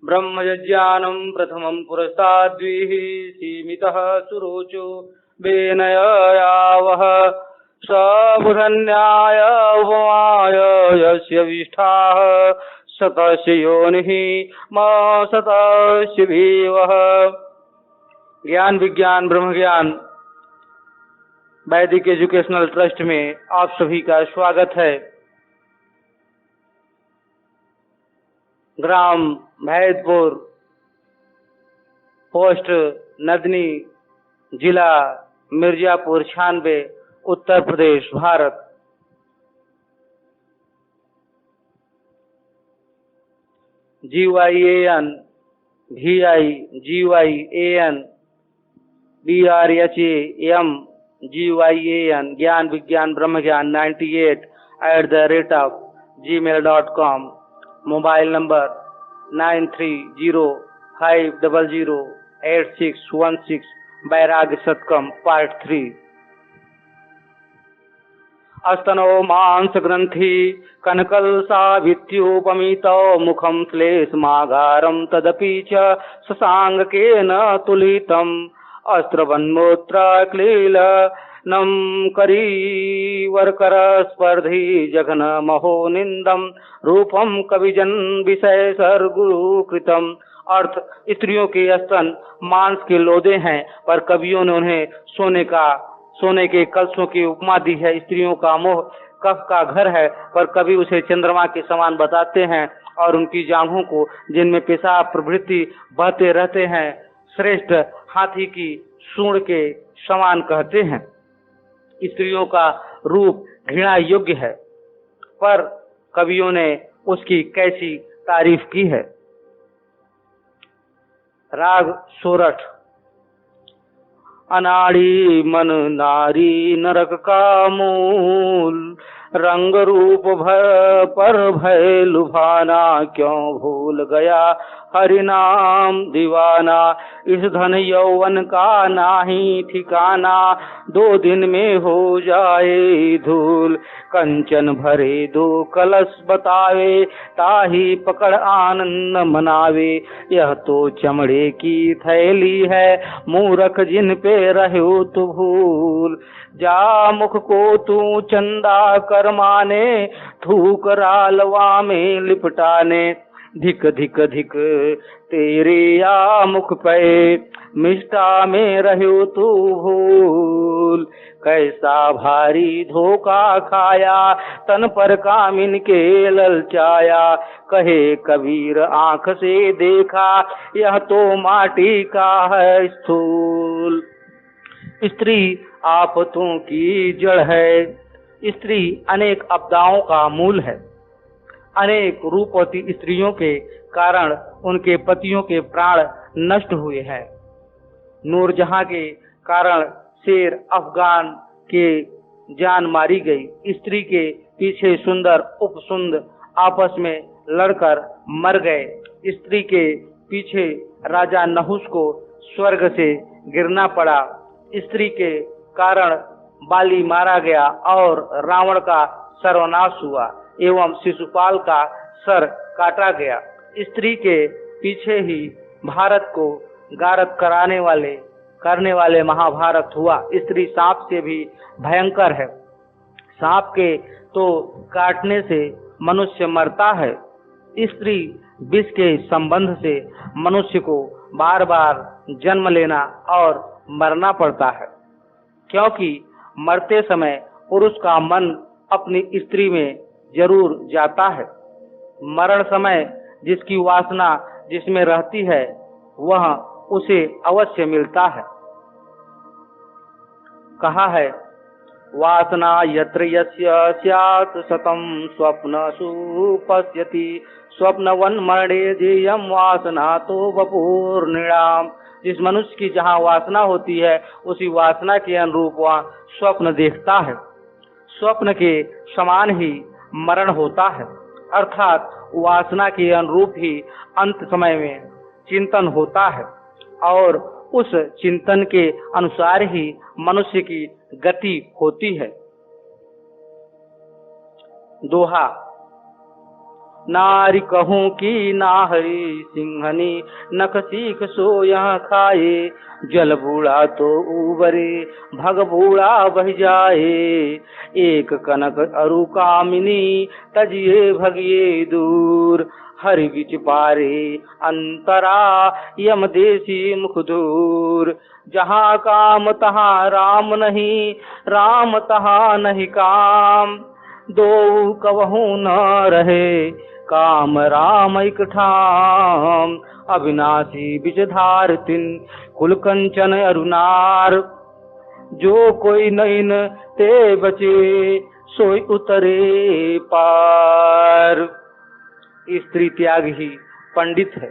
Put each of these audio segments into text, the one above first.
ब्रह्मयज्ञानं प्रथमं पुरस्ताद्भिः सीमितः सुरोचो वेनयावः स बुधन्याय उपमाय यस्य विष्ठाः सतस्य योनिः मा सतस्य भीवः। ज्ञान विज्ञान ब्रह्म ज्ञान वैदिक एजुकेशनल ट्रस्ट में आप सभी का स्वागत है। ग्राम भैदपुर, पोस्ट नदनी, जिला Mirzapur 96, Uttar Pradesh, Bharat. GYAN VIGYAN BRHAM GYAN ज्ञान विज्ञान ब्रह्म ज्ञान 98@gmail.com। Mobile number 9305008616। वैराग्य सत्कम पार्ट 3। अस्तनो मांस ग्रंथि कनकलसाभित्युपमितो मुखं श्लेष्मागारं तदपि च शशाङ्केन तुलितम् अस्त्रवन्मूत्रक्लीलनं करीवर्करस्पर्धी जघन महोनिन्दं रूपं कविजन विषय सर्गुकृतम्। अर्थ: स्त्रियों के स्तन मांस के लोदे हैं, पर कवियों ने उन्हें सोने के कलशों की उपमा दी है। स्त्रियों का मोह कफ का घर है, पर कवि उसे चंद्रमा के समान बताते हैं, और उनकी जांघों को, जिनमें पेशाब प्रभृति बहते रहते हैं, श्रेष्ठ हाथी की सूंड के समान कहते हैं। स्त्रियों का रूप घृणा योग्य है, पर कवियों ने उसकी कैसी तारीफ की है। राग सोरठ। अनाड़ी मन नारी नरक का मूल, रंग रूप पर भय लुभाना, क्यों भूल गया हरि नाम दीवाना। इस धन यौवन का नाही ठिकाना, 2 दिन में हो जाए धूल। कंचन भरे 2 कलश बतावे, ताही पकड़ आनंद मनावे। यह तो चमड़े की थैली है, मूरख जिन पे रहो तू भूल। जा मुख को तू चंदा कर माने, थूक रालवा में लिपटाने। धिक धिक धिक तेरे या मुख पे, मिष्टा में रहो तू भूल। कैसा भारी धोखा खाया, तन पर कामिन के ललचाया। कहे कबीर आंख से देखा, यह तो माटी का है स्थूल। स्त्री आफतों की जड़ है। स्त्री अनेक आपदाओं का मूल है। अनेक रूपवती स्त्रियों के कारण उनके पतियों के प्राण नष्ट हुए हैं। नूरजहां के कारण शेर अफगान के जान मारी गई। स्त्री के पीछे सुंदर उपसुंद आपस में लड़कर मर गए। स्त्री के पीछे राजा नहुस को स्वर्ग से गिरना पड़ा। स्त्री के कारण बाली मारा गया और रावण का सर्वनाश हुआ एवं शिशुपाल का सर काटा गया। स्त्री के पीछे ही भारत को गारद करने वाले महाभारत हुआ। स्त्री सांप से भी भयंकर है। सांप के तो काटने से मनुष्य मरता है। स्त्री विष के संबंध से मनुष्य को बार बार जन्म लेना और मरना पड़ता है, क्योंकि मरते समय पुरुष का मन अपनी स्त्री में जरूर जाता है। मरण समय जिसकी वासना जिसमें रहती है, वह उसे अवश्य मिलता है। कहा है, वासना यत्र यस्य स्यात् सतं स्वप्नसु पश्यति, स्वप्नवन मरणे जेयं वासना तो वपुर्नृणाम। जिस मनुष्य की जहाँ वासना होती है, उसी वासना के अनुरूप वह स्वप्न देखता है। स्वप्न के समान ही मरण होता है, अर्थात वासना के अनुरूप ही अंत समय में चिंतन होता है, और उस चिंतन के अनुसार ही मनुष्य की गति होती है। दोहा। नारी कहूँ की नाहरी सिंहनी, नख सीख सो यह खाए, जल बूढ़ा तो उबरे भग बूढ़ा बह जाए, एक कनक अरु कामिनी तजिए भगिए दूर, हरि बिच पारे अंतरा यम देसी मुख दूर, जहाँ काम तहाँ राम नहीं, राम तहाँ नहीं काम, दो कवहू न रहे काम राम एक ठाम, अविनाशी बिचधार तिन कुल कंचन अरुनार, जो कोई नैन ते बचे सोई उतरे पार। स्त्री त्यागी ही पंडित है,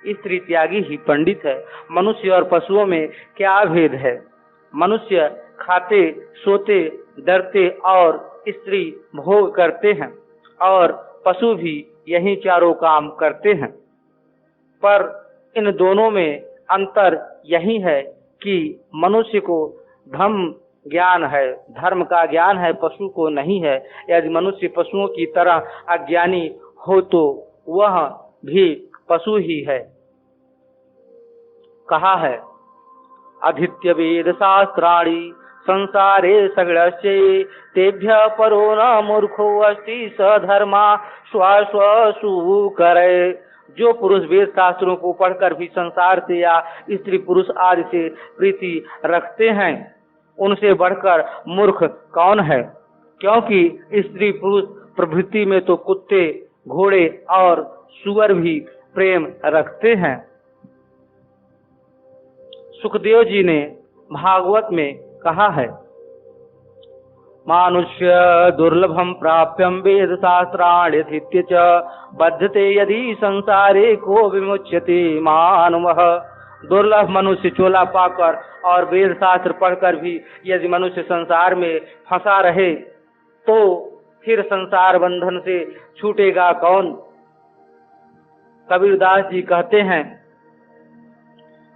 स्त्री त्यागी ही पंडित है। मनुष्य और पशुओं में क्या भेद है? मनुष्य खाते सोते डरते और स्त्री भोग करते हैं, और पशु भी यही चारों काम करते हैं, पर इन दोनों में अंतर यही है कि मनुष्य को धर्म ज्ञान है, धर्म का ज्ञान है, पशु को नहीं है। यदि मनुष्य पशुओं की तरह अज्ञानी हो तो वह भी पशु ही है। कहा है, अधीत्य वेद शास्त्राणि संसारे सगळस्य, तेभ्य परो न मूर्खो अस्ति स धर्मा स्वस्वसु करे। जो पुरुष वेद शास्त्रों को पढ़कर भी संसार से या स्त्री पुरुष आदि से प्रीति रखते हैं, उनसे बढ़कर मूर्ख कौन है? क्योंकि स्त्री पुरुष प्रवृत्ति में तो कुत्ते, घोड़े और सुअर भी प्रेम रखते हैं। सुखदेव जी ने भागवत में कहा है, मानुष्य दुर्लभम प्राप्यम वेद शास्त्राणि धीत्य च, बद्धते यदि संसारे को विमुच्यते मानवः। दुर्लभ मनुष्य चोला पाकर और वेद शास्त्र पढ़कर भी यदि मनुष्य संसार में फंसा रहे तो फिर संसार बंधन से छूटेगा कौन? कबीरदास जी कहते हैं,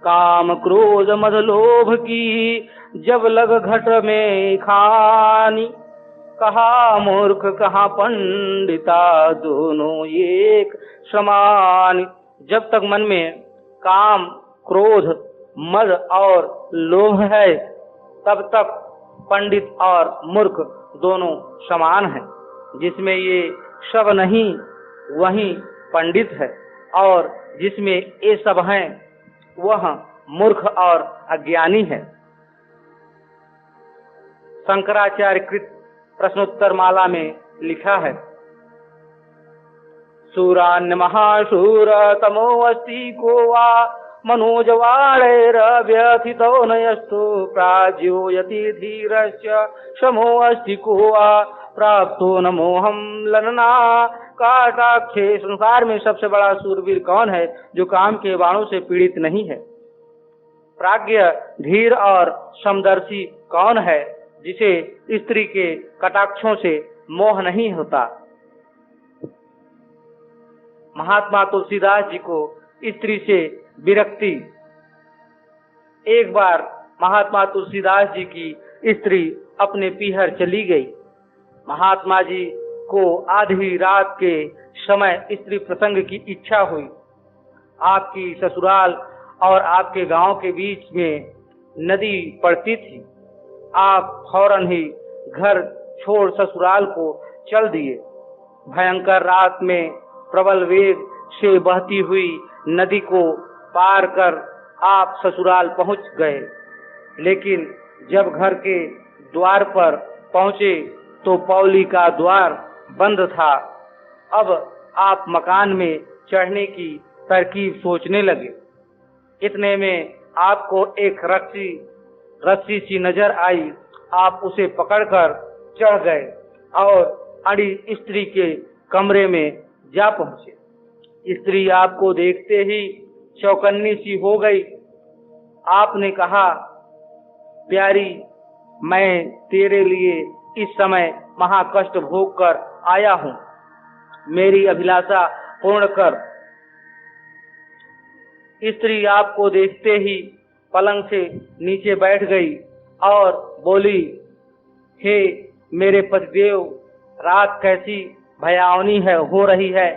काम क्रोध मद लोभ की जब लग घट में खानी, कहा मूर्ख कहा पंडिता दोनों एक समान। जब तक मन में काम क्रोध मद और लोभ है तब तक पंडित और मूर्ख दोनों समान हैं। जिसमें ये सब नहीं वही पंडित है, और जिसमें ये सब हैं वह मूर्ख और अज्ञानी है। शंकराचार्य कृत प्रश्नोत्तर माला में लिखा है, सूरान्य महाशूर तमो अस्ति को वा, मनोजवाणैरव्यथितो नयस्तु प्राज्यो यति धीरस्य, समो अस्ति को वा प्राप्तो न मोहम ललना काटाक्षे। संसार में सबसे बड़ा सूरवीर कौन है जो काम के बाणों से पीड़ित नहीं है? प्राज्ञ धीर और समदर्शी कौन है जिसे स्त्री के कटाक्षों से मोह नहीं होता? महात्मा तुलसीदास जी को स्त्री से विरक्ति। एक बार महात्मा तुलसीदास जी की स्त्री अपने पीहर चली गई। महात्मा जी को आधी रात के समय स्त्री प्रसंग की इच्छा हुई। आपकी ससुराल और आपके गांव के बीच में नदी पड़ती थी। आप फौरन ही घर छोड़ ससुराल को चल दिए। भयंकर रात में प्रबल वेग से बहती हुई नदी को पार कर आप ससुराल पहुंच गए, लेकिन जब घर के द्वार पर पहुंचे तो पौली का द्वार बंद था। अब आप मकान में चढ़ने की तरकीब सोचने लगे। इतने में आपको एक रस्सी सी नजर आई। आप उसे पकड़कर चढ़ गए और अड़ी स्त्री के कमरे में जा पहुंचे। स्त्री आपको देखते ही चौकन्नी सी हो गई। आपने कहा, प्यारी, मैं तेरे लिए इस समय महाकष्ट भोग कर आया हूँ, मेरी अभिलाषा पूर्ण कर। स्त्री आपको देखते ही पलंग से नीचे बैठ गई और बोली, हे मेरे पतिदेव, रात कैसी भयावनी है हो रही है।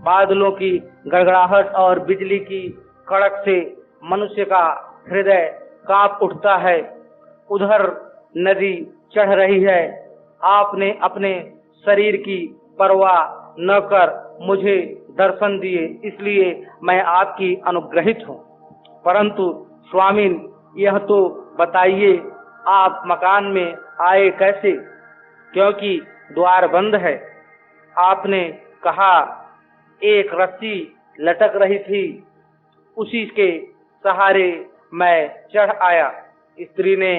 बादलों की गड़गड़ाहट और बिजली की कड़क से मनुष्य का हृदय कांप उठता है। उधर नदी चढ़ रही है। आपने अपने शरीर की परवाह न कर मुझे दर्शन दिए, इसलिए मैं आपकी अनुग्रहित हूँ। परंतु स्वामिन, यह तो बताइए, आप मकान में आए कैसे, क्योंकि द्वार बंद है। आपने कहा एक रस्सी लटक रही थी, उसी के सहारे मैं चढ़ आया। स्त्री ने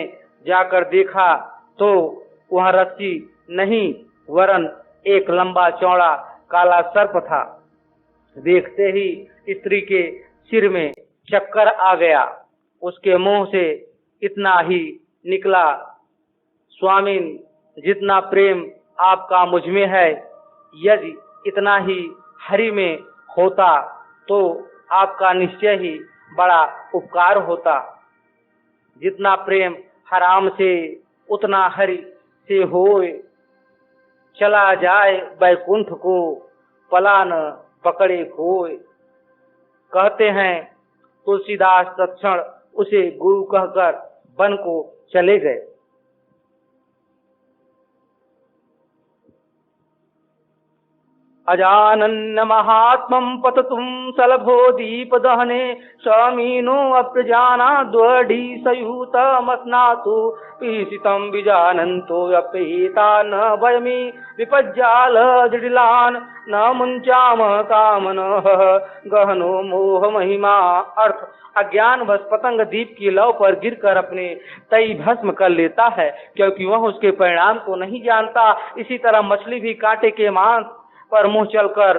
जाकर देखा तो वह रस्सी नहीं वरन एक लंबा चौड़ा काला सर्प था। देखते ही स्त्री के सिर में चक्कर आ गया। उसके मुंह से इतना ही निकला, स्वामिन, जितना प्रेम आपका मुझ में है, यदि इतना ही हरि में होता तो आपका निश्चय ही बड़ा उपकार होता। जितना प्रेम हराम से उतना हरि से होए। चला जाए बैकुंठ को पलान पकड़े खोए। कहते हैं तुलसीदास तत्क्षण उसे गुरु कहकर वन को चले गए। अजानन्न महात्मं पततुं सलभो दीप दहने समीनो अप्रजानाद्वढी सयूतमस्नातु पीसितं विजानन्तो अपेता न वयमी विपज्जाल जटिलान् न मुञ्चाम कामनः गहनो मोह महिमा। अर्थ, अज्ञान बस पतंग दीप की लौ पर गिरकर अपने तई भस्म कर लेता है, क्योंकि वह उसके परिणाम को नहीं जानता। इसी तरह मछली भी कांटे के मांस पर मुंह चलकर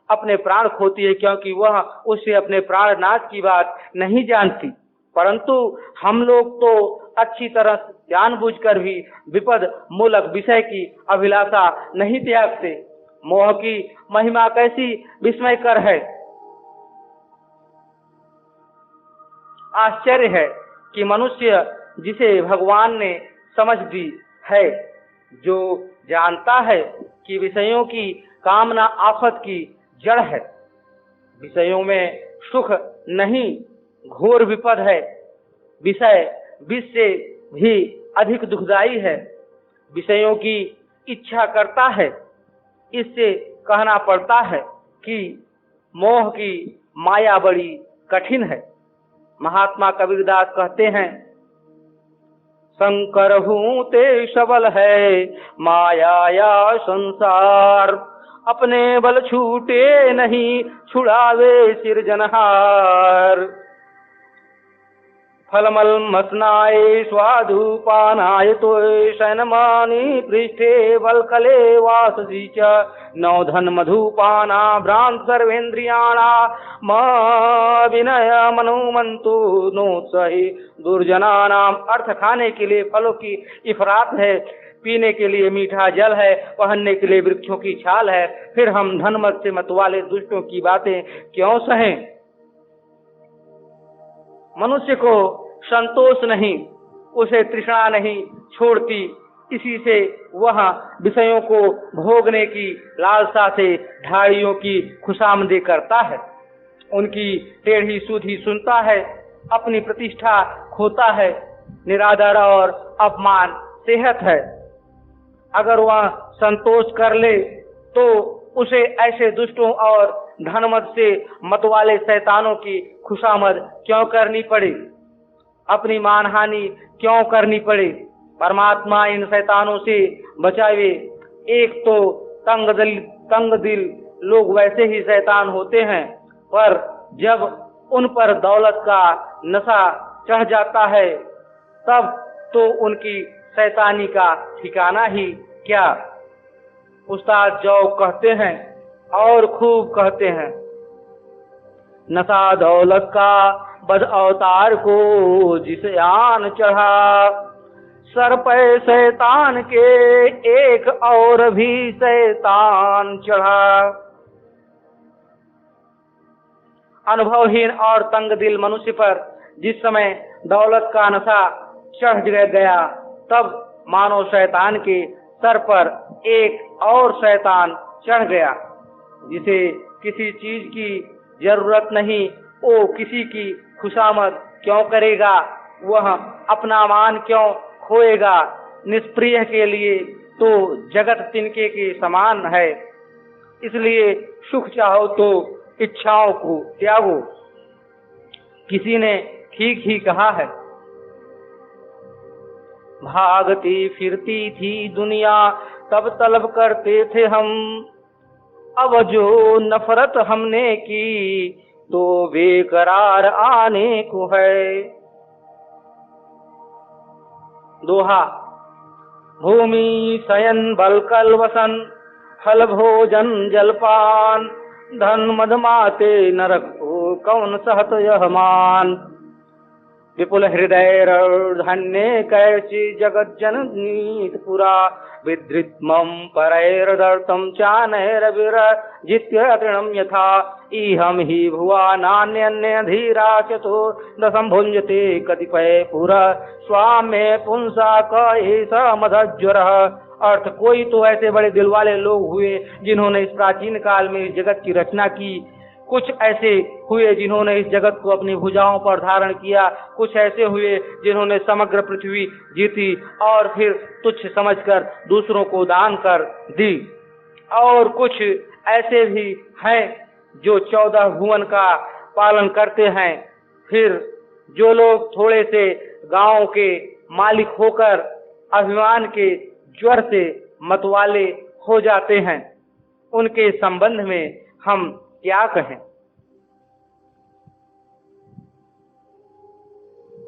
अपने प्राण खोती है, क्योंकि वह उससे अपने प्राण नाश की बात नहीं जानती। परंतु हम लोग तो अच्छी तरह जानबूझकर भी विपद मूलक विषय की अभिलाषा नहीं त्यागते। मोह की महिमा कैसी विस्मयकर है। आश्चर्य है कि मनुष्य जिसे भगवान ने समझ दी है, जो जानता है कि विषयों की कामना आफत की जड़ है, विषयों में सुख नहीं घोर विपद है, विषय विष से भी अधिक दुखदायी है, विषयों की इच्छा करता है। इससे कहना पड़ता है कि मोह की माया बड़ी कठिन है। महात्मा कबीरदास कहते हैं, शंकर हूँ ते सबल है माया या संसार, अपने बल छूटे नहीं छुड़ावे सिरजनहार। फलमल मसनाए स्वादु पानाय तो शयनमानी पृष्ठे बलकले वाससी च नौधन मधुपाना भ्रांत सर्वेन्द्रियाणा विनय मनुमंतु नोत्सहि दुर्जनानाम। अर्थ, खाने के लिए फलों की इफरात है, पीने के लिए मीठा जल है, पहनने के लिए वृक्षों की छाल है, फिर हम धनमत से मतवाले दुष्टों की बातें क्यों सहें। मनुष्य को संतोष नहीं, उसे तृष्णा नहीं छोड़ती, इसी से वह विषयों को भोगने की लालसा से ढाड़ियों की खुशामदी करता है, उनकी टेढ़ी सूधी सुनता है, अपनी प्रतिष्ठा खोता है, निरादर और अपमान सेहत है। अगर वह संतोष कर ले तो उसे ऐसे दुष्टों और धनमत से मतवाले शैतानों की खुशामद क्यों करनी पड़े, अपनी मानहानि क्यों करनी पड़े। परमात्मा इन शैतानों से बचावे। एक तो तंग दिल लोग वैसे ही शैतान होते हैं, पर जब उन पर दौलत का नशा चढ़ जाता है तब तो उनकी शैतानी का ठिकाना ही क्या। उस्ताद जो कहते हैं और खूब कहते हैं, नशा दौलत का बद अवतार को जिसे आन चढ़ा, सर पे शैतान के एक और भी शैतान चढ़ा। अनुभवहीन और तंग दिल मनुष्य पर जिस समय दौलत का नशा चढ़ गया, तब मानो शैतान के सर पर एक और शैतान चढ़ गया। जिसे किसी चीज की जरूरत नहीं, वो किसी की खुशामद क्यों करेगा, वह अपना मान क्यों खोएगा। निष्प्रिय के लिए तो जगत तिनके के समान है। इसलिए सुख चाहो तो इच्छाओं को त्यागो। किसी ने ठीक ही कहा है, भागती फिरती थी दुनिया तब तलब करते थे हम, अब जो नफरत हमने की तो बेकरार आने को है। दोहा। भूमि शयन बलकल वसन, फल भोजन जलपान, धन मदमाते नरक को कौन सहत यह मान। विपुल हृदय धन्य कैसी जगत जननीत पुरा, विधृत्मं परैर्दर्तम चानैरविर जित्य तृणम यथा, इहम ही भुवा नान्यन्य धीरा चतुर्दशम भुंजते कतिपय पुरा, स्वाम्य पुंसा क मधज्वर। अर्थ, कोई तो ऐसे बड़े दिल वाले लोग हुए जिन्होंने इस प्राचीन काल में इस जगत की रचना की, कुछ ऐसे हुए जिन्होंने इस जगत को अपनी भुजाओं पर धारण किया, कुछ ऐसे हुए जिन्होंने समग्र पृथ्वी जीती और फिर तुच्छ समझकर दूसरों को दान कर दी, और कुछ ऐसे भी हैं जो 14 भुवन का पालन करते हैं। फिर जो लोग थोड़े से गांव के मालिक होकर अभिमान के ज्वर से मतवाले हो जाते हैं, उनके संबंध में हम क्या कहें।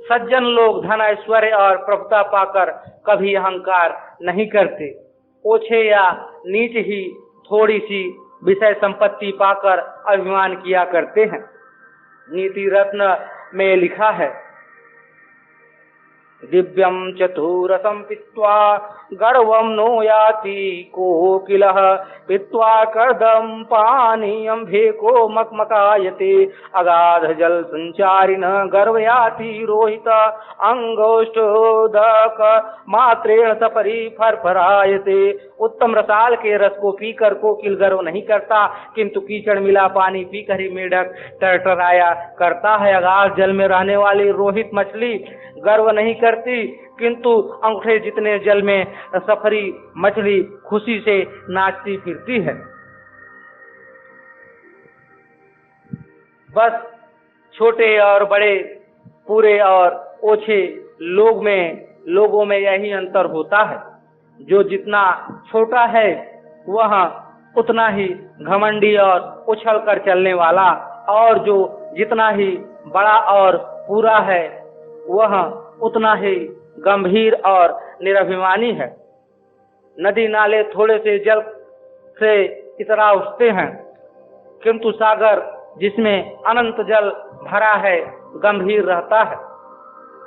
सज्जन लोग धन ऐश्वर्य और प्रभुता पाकर कभी अहंकार नहीं करते। ओछे या नीच ही थोड़ी सी विषय संपत्ति पाकर अभिमान किया करते हैं। नीति रत्न में लिखा है, दिव्यम चतुरसं पीत्वा गर्वं नो याति कोकिलः, पीत्वा कर्दम पानीयं भेको मकमकायते, अगाध जल संचारिणः गर्व याति रोहित, अंगोष्ठोदक मात्रेण सपरि फरफरायते। उत्तम रसाल के रस को पीकर कोकिल गर्व नहीं करता, किंतु कीचड़ मिला पानी पीकर ही मेढक टरटराया करता है। अगाध जल में रहने वाली रोहित मछली गर्व नहीं करती, किंतु अंगूठे जितने जल में सफरी मछली खुशी से नाचती फिरती है। बस छोटे और बड़े, पूरे और ओछे लोगों में यही अंतर होता है। जो जितना छोटा है वह उतना ही घमंडी और उछल कर चलने वाला, और जो जितना ही बड़ा और पूरा है वह उतना ही गंभीर और निरभिमानी है। नदी नाले थोड़े से जल से इतरा उठते हैं, किंतु सागर जिसमें अनंत जल भरा है गंभीर रहता है।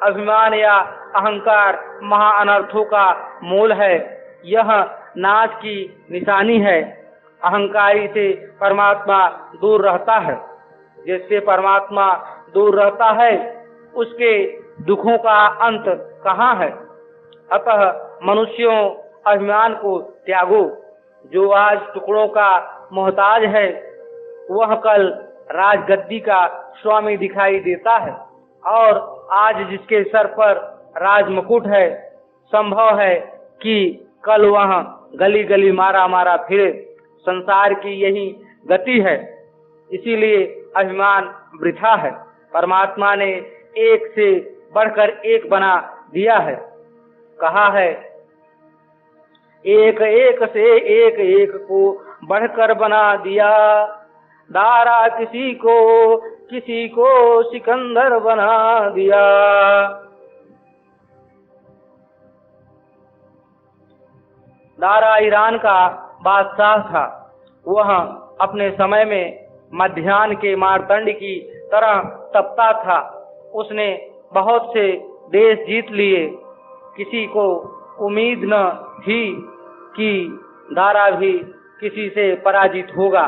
अभिमान या अहंकार महा अनर्थों का मूल है। यह नाश की निशानी है। अहंकारी से परमात्मा दूर रहता है। जिससे परमात्मा दूर रहता है उसके दुखों का अंत कहाँ है। अतः मनुष्यों अभिमान को त्यागो। जो आज टुकड़ों का मोहताज है वह कल राजगद्दी का स्वामी दिखाई देता है, और आज जिसके सर पर राज मुकुट है संभव है कि कल वह गली गली मारा मारा फिरे। संसार की यही गति है, इसीलिए अभिमान वृथा है। परमात्मा ने एक से बढ़कर एक बना दिया है। कहा है, एक एक से एक एक को बढ़कर बना दिया, दारा किसी को सिकंदर बना दिया। दारा ईरान का बादशाह था। वह अपने समय में मध्याह्न के मार्तंड की तरह तपता था। उसने बहुत से देश जीत लिए। किसी को उम्मीद न थी कि दारा भी किसी से पराजित होगा,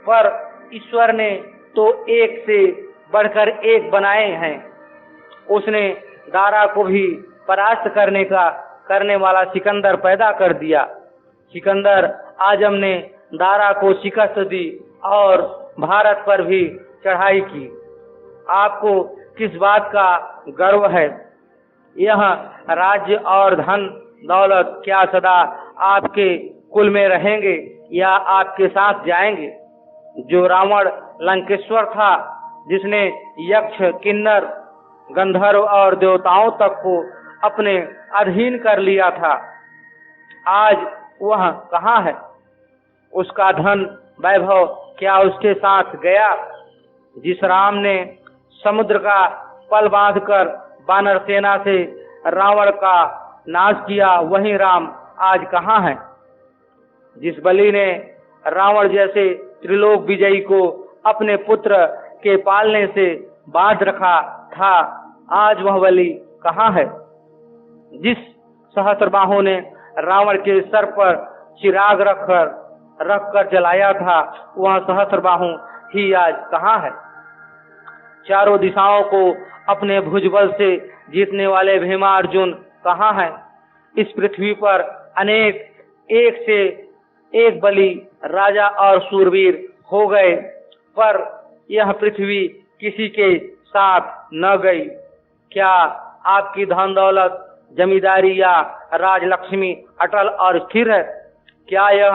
पर ईश्वर ने तो एक से बढ़कर एक बनाए हैं। उसने दारा को भी परास्त करने वाला सिकंदर पैदा कर दिया। सिकंदर आजम ने दारा को शिकस्त दी और भारत पर भी चढ़ाई की। आपको किस बात का गर्व है? यह राज्य और धन दौलत क्या सदा आपके कुल में रहेंगे या आपके साथ जाएंगे? जो रावण लंकेश्वर था, जिसने यक्ष, किन्नर, गंधर्व और देवताओं तक को अपने अधीन कर लिया था, आज वह कहाँ है? उसका धन वैभव क्या उसके साथ गया? जिस राम ने समुद्र का पल बांधकर वानर सेना से रावण का नाश किया, वही राम आज कहाँ है? जिस बलि ने रावण जैसे त्रिलोक विजयी को अपने पुत्र के पालने से बांध रखा था, आज वह बलि कहाँ है? जिस सहस्त्रबाहु ने रावण के सर पर चिराग रखकर जलाया था, वह सहस्त्रबाहु ही आज कहाँ है? चारों दिशाओं को अपने भुजबल से जीतने वाले भीमार्जुन कहाँ है? इस पृथ्वी पर अनेक एक से एक बलि राजा और शूरवीर हो गए, पर यह पृथ्वी किसी के साथ न गई। क्या आपकी धन दौलत, जमींदारी या राजलक्ष्मी अटल और स्थिर है? क्या यह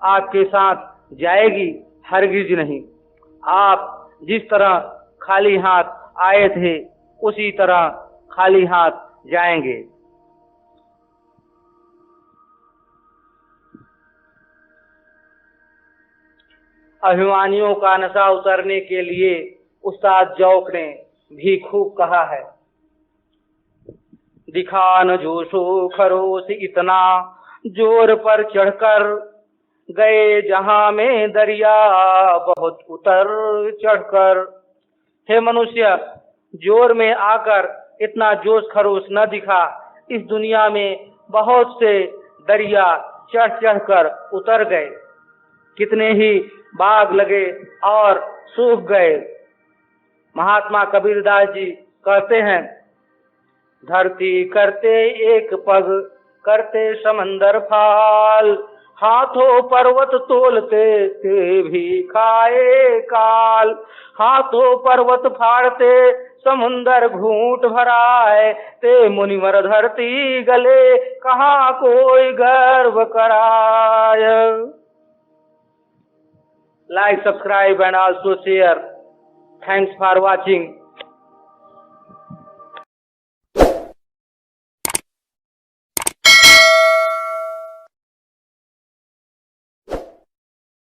आपके साथ जाएगी? हरगिज नहीं। आप जिस तरह खाली हाथ आए थे, उसी तरह खाली हाथ जाएंगे। अभिमानियों का नशा उतरने के लिए उस्ताद जौक ने भी खूब कहा है। दिखा न जोशो खरोश इतना, जोर पर चढ़कर गए जहां में दरिया, बहुत उतर चढ़कर। हे मनुष्य, जोर में आकर इतना जोश खरोश न दिखा। इस दुनिया में बहुत से दरिया चढ़ चढ़कर उतर गए। कितने ही बाग लगे और सूख गए। महात्मा कबीरदास जी कहते हैं, धरती करते एक पग, करते समंदर फाल, हाथों पर्वत तोलते ते भी खाए काल। हाथों पर्वत फाड़ते समुंदर घूंट भराए, ते मुनिवर धरती गले कहाँ कोई गर्व कराय। Like, subscribe and also share. Thanks for watching.